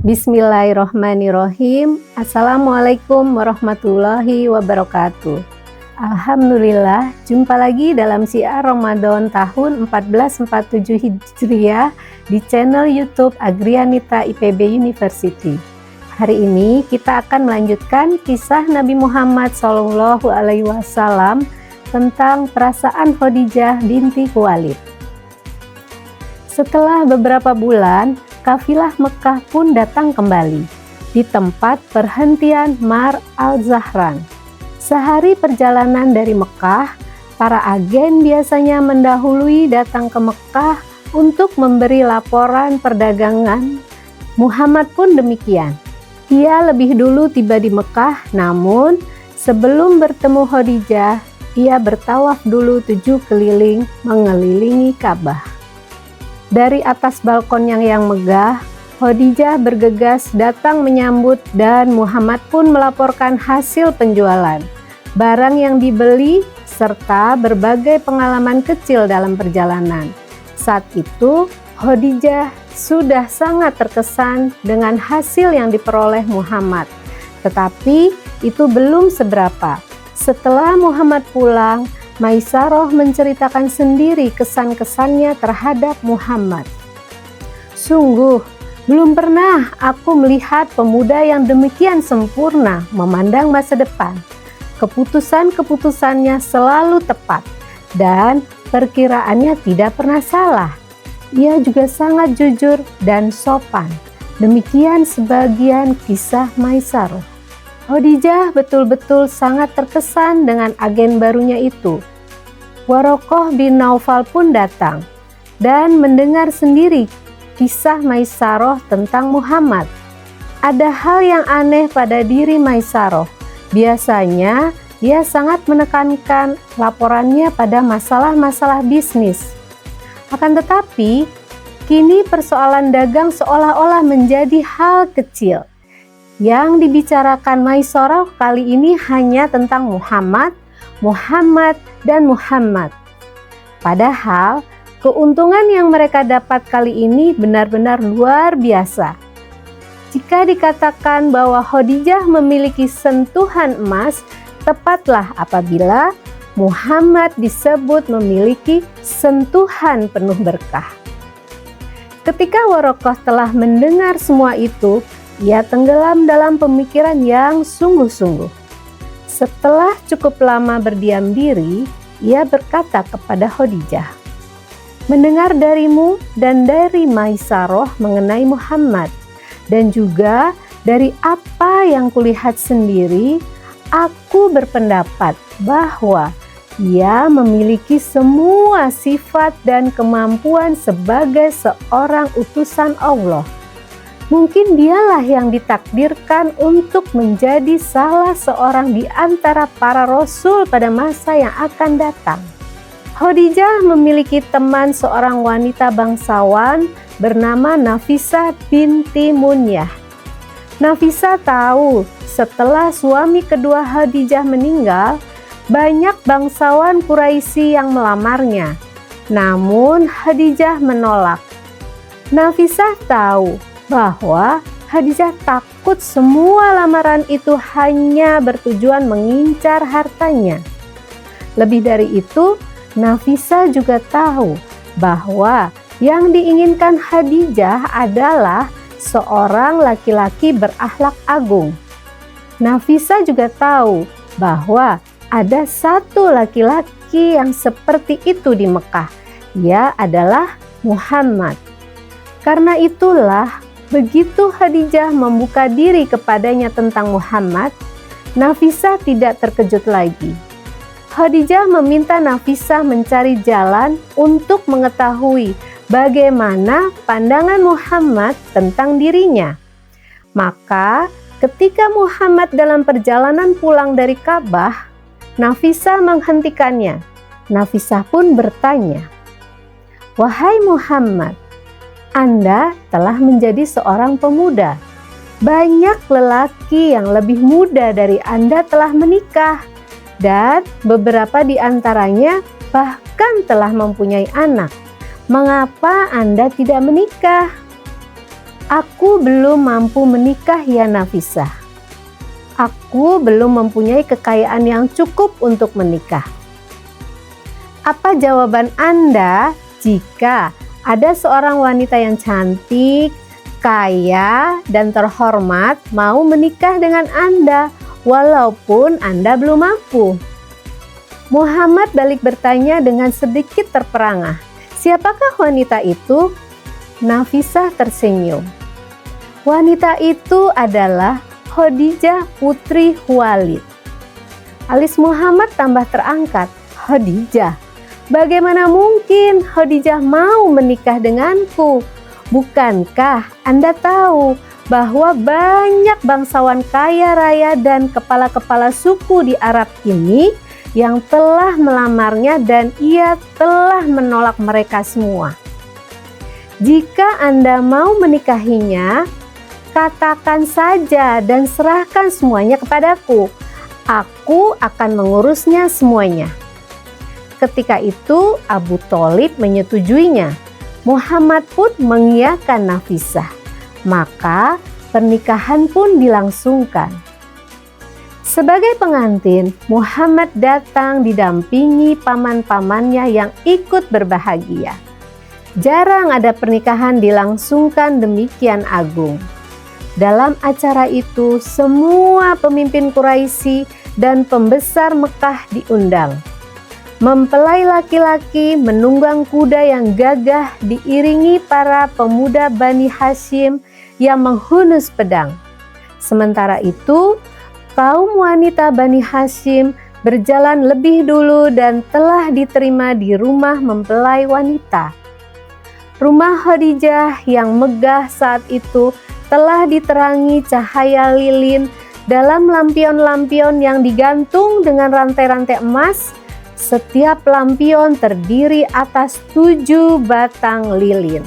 Bismillahirrohmanirrohim. Assalamualaikum warahmatullahi wabarakatuh. Alhamdulillah, jumpa lagi dalam Syiar Ramadan tahun 1447 Hijriah di channel YouTube Agrianita IPB University. Hari ini kita akan melanjutkan kisah Nabi Muhammad SAW tentang perasaan Khadijah binti Khuwailid. Setelah beberapa bulan, kafilah Mekah pun datang kembali di tempat perhentian Mar al-Zahran. Sehari perjalanan dari Mekah, para agen biasanya mendahului datang ke Mekah untuk memberi laporan perdagangan. Muhammad pun demikian. Ia lebih dulu tiba di Mekah, namun sebelum bertemu Khadijah, ia bertawaf dulu 7 keliling mengelilingi Ka'bah. Dari atas balkon yang megah, Khadijah bergegas datang menyambut dan Muhammad pun melaporkan hasil penjualan, barang yang dibeli, serta berbagai pengalaman kecil dalam perjalanan. Saat itu, Khadijah sudah sangat terkesan dengan hasil yang diperoleh Muhammad. Tetapi itu belum seberapa. Setelah Muhammad pulang, Maisarah menceritakan sendiri kesan-kesannya terhadap Muhammad. Sungguh, belum pernah aku melihat pemuda yang demikian sempurna memandang masa depan. Keputusan-keputusannya selalu tepat dan perkiraannya tidak pernah salah. Ia juga sangat jujur dan sopan. Demikian sebagian kisah Maisarah. Khadijah betul-betul sangat terkesan dengan agen barunya itu. Warokoh bin Naufal pun datang dan mendengar sendiri kisah Maisarah tentang Muhammad. Ada hal yang aneh pada diri Maisarah. Biasanya dia sangat menekankan laporannya pada masalah-masalah bisnis. Akan tetapi, kini persoalan dagang seolah-olah menjadi hal kecil. Yang dibicarakan Maisarah kali ini hanya tentang Muhammad, dan Muhammad. Padahal, keuntungan yang mereka dapat kali ini benar-benar luar biasa. Jika dikatakan bahwa Khadijah memiliki sentuhan emas, tepatlah apabila Muhammad disebut memiliki sentuhan penuh berkah. Ketika Warokoh telah mendengar semua itu, ia tenggelam dalam pemikiran yang sungguh-sungguh. Setelah cukup lama berdiam diri, ia berkata kepada Khadijah, "Mendengar darimu dan dari Maisarah mengenai Muhammad, dan juga dari apa yang kulihat sendiri, aku berpendapat bahwa ia memiliki semua sifat dan kemampuan sebagai seorang utusan Allah. Mungkin dialah yang ditakdirkan untuk menjadi salah seorang di antara para rasul pada masa yang akan datang." Khadijah memiliki teman seorang wanita bangsawan bernama Nafisah binti Munyah. Nafisah tahu setelah suami kedua Khadijah meninggal, banyak bangsawan Quraisy yang melamarnya. Namun Khadijah menolak. Nafisah tahu bahwa Khadijah takut semua lamaran itu hanya bertujuan mengincar hartanya. Lebih dari itu, Nafisah juga tahu bahwa yang diinginkan Khadijah adalah seorang laki-laki berakhlak agung. Nafisah juga tahu bahwa ada satu laki-laki yang seperti itu di Mekah. Ia adalah Muhammad. Karena itulah, begitu Khadijah membuka diri kepadanya tentang Muhammad, Nafisah tidak terkejut lagi. Khadijah meminta Nafisah mencari jalan untuk mengetahui bagaimana pandangan Muhammad tentang dirinya. Maka, ketika Muhammad dalam perjalanan pulang dari Ka'bah, Nafisah menghentikannya. Nafisah pun bertanya, "Wahai Muhammad, Anda telah menjadi seorang pemuda. Banyak lelaki yang lebih muda dari Anda telah menikah, dan beberapa di antaranya bahkan telah mempunyai anak. Mengapa Anda tidak menikah?" Aku belum mampu menikah ya Nafisah. Aku belum mempunyai kekayaan yang cukup untuk menikah. Apa jawaban Anda jika ada seorang wanita yang cantik, kaya, dan terhormat mau menikah dengan Anda walaupun Anda belum mampu? Muhammad balik bertanya dengan sedikit terperangah. Siapakah wanita itu? Nafisah tersenyum. Wanita itu adalah Khadijah putri Khuwailid. Alis Muhammad tambah terangkat. Khadijah? Bagaimana mungkin Khadijah mau menikah denganku? Bukankah Anda tahu bahwa banyak bangsawan kaya raya dan kepala-kepala suku di Arab ini yang telah melamarnya dan ia telah menolak mereka semua? Jika Anda mau menikahinya, katakan saja dan serahkan semuanya kepadaku. Aku akan mengurusnya semuanya. Ketika itu Abu Thalib menyetujuinya. Muhammad pun mengiyakan Nafisah. Maka pernikahan pun dilangsungkan. Sebagai pengantin, Muhammad datang didampingi paman-pamannya yang ikut berbahagia. Jarang ada pernikahan dilangsungkan demikian agung. Dalam acara itu, semua pemimpin Quraisy dan pembesar Mekah diundang. Mempelai laki-laki menunggang kuda yang gagah diiringi para pemuda Bani Hashim yang menghunus pedang. Sementara itu, kaum wanita Bani Hashim berjalan lebih dulu dan telah diterima di rumah mempelai wanita. Rumah Khadijah yang megah saat itu telah diterangi cahaya lilin dalam lampion-lampion yang digantung dengan rantai-rantai emas. Setiap lampion terdiri atas 7 batang lilin.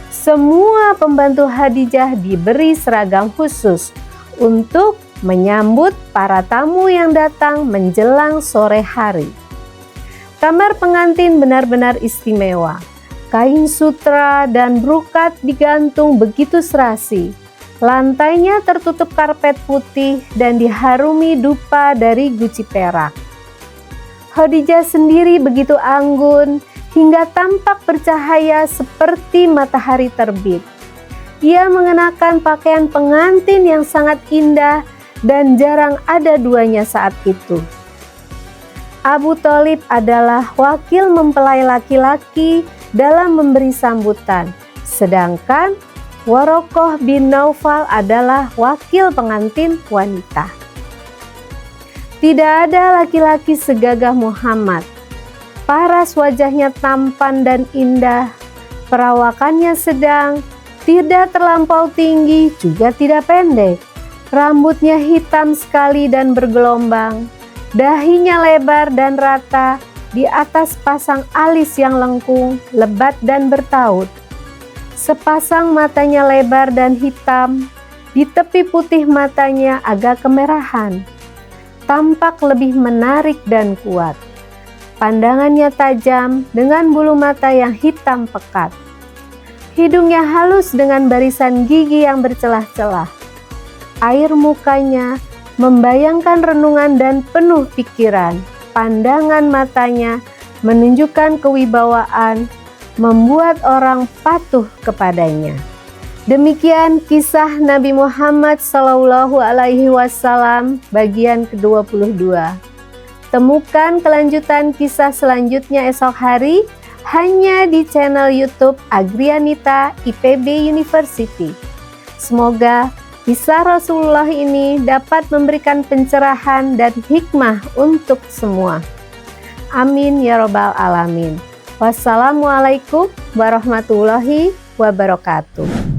Semua pembantu Khadijah diberi seragam khusus untuk menyambut para tamu yang datang menjelang sore hari. Kamar pengantin benar-benar istimewa. Kain sutra dan brukat digantung begitu serasi. Lantainya tertutup karpet putih dan diharumi dupa dari guci perak. Khadijah sendiri begitu anggun hingga tampak bercahaya seperti matahari terbit. Ia mengenakan pakaian pengantin yang sangat indah dan jarang ada duanya saat itu. Abu Thalib adalah wakil mempelai laki-laki dalam memberi sambutan, sedangkan Warokoh bin Naufal adalah wakil pengantin wanita. Tidak ada laki-laki segagah Muhammad. Paras wajahnya tampan dan indah, perawakannya sedang, tidak terlampau tinggi juga tidak pendek. Rambutnya hitam sekali dan bergelombang, dahinya lebar dan rata, di atas pasang alis yang lengkung, lebat dan bertaut. Sepasang matanya lebar dan hitam, di tepi putih matanya agak kemerahan. Tampak lebih menarik dan kuat. Pandangannya tajam dengan bulu mata yang hitam pekat. Hidungnya halus dengan barisan gigi yang bercelah-celah. Air mukanya membayangkan renungan dan penuh pikiran. Pandangan matanya menunjukkan kewibawaan, membuat orang patuh kepadanya. Demikian kisah Nabi Muhammad SAW bagian ke-22. Temukan kelanjutan kisah selanjutnya esok hari hanya di channel YouTube Agrianita IPB University. Semoga kisah Rasulullah ini dapat memberikan pencerahan dan hikmah untuk semua. Amin ya robbal alamin. Wassalamualaikum warahmatullahi wabarakatuh.